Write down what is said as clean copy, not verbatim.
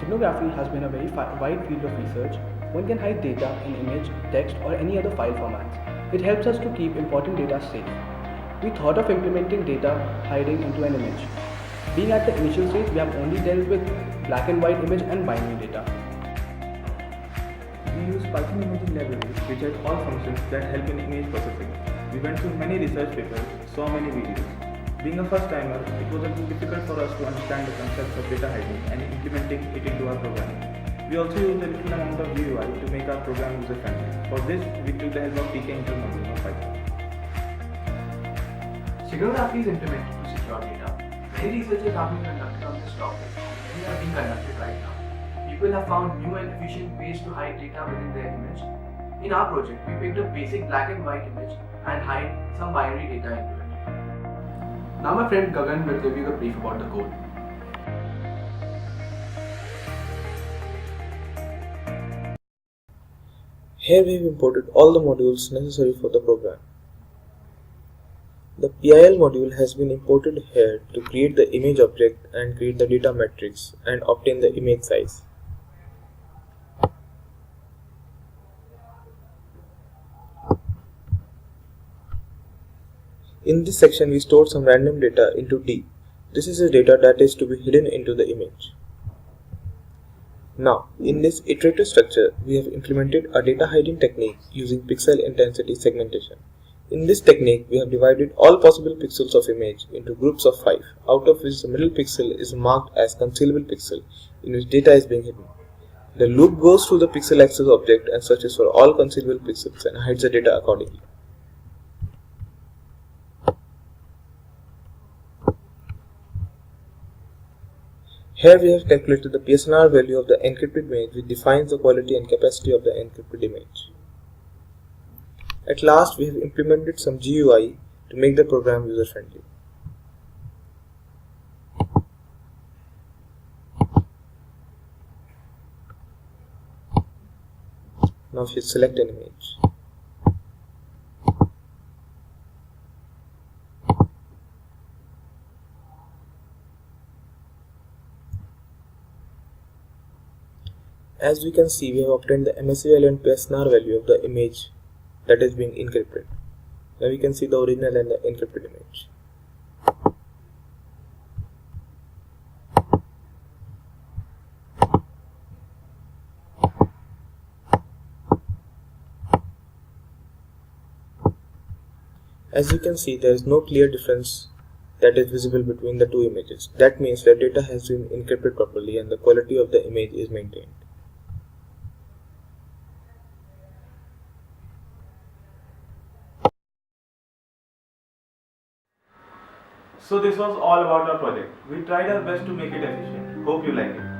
Signography has been a very wide field of research. One can hide data in image, text, or any other file formats. It helps us to keep important data safe. We thought of implementing data hiding into an image. Being at the initial stage, we have only dealt with black and white image and binary data. We use Python imaging libraries which has all functions that help in image processing. We went through many research papers, saw many videos. Being a first timer, it was a bit difficult for us to understand the concepts of data hiding and implementing it into our program. We also used a little amount of GUI to make our program user friendly. For this, we took the help of TK module of Python. Signography is implemented to secure data. Many researches have been conducted on this topic, and many are being conducted right now. People have found new and efficient ways to hide data within their image. In our project, we picked a basic black and white image and hide some binary data into it. Now my friend Gagan will give you the brief about the code. Here we have imported all the modules necessary for the program. The PIL module has been imported here to create the image object and create the data matrix and obtain the image size. In this section we stored some random data into D. This is the data that is to be hidden into the image. Now, in this iterative structure, we have implemented a data hiding technique using pixel intensity segmentation. In this technique, we have divided all possible pixels of image into groups of 5, out of which the middle pixel is marked as concealable pixel, in which data is being hidden. The loop goes through the pixel access object and searches for all concealable pixels and hides the data accordingly. Here we have calculated the PSNR value of the encrypted image, which defines the quality and capacity of the encrypted image. At last, we have implemented some GUI to make the program user-friendly. Now if you select an image, as we can see, we have obtained the MSE value and PSNR value of the image that is being encrypted. Now we can see the original and the encrypted image. As you can see, there is no clear difference that is visible between the two images. That means that data has been encrypted properly and the quality of the image is maintained. So this was all about our project. We tried our best to make it efficient. Hope you like it.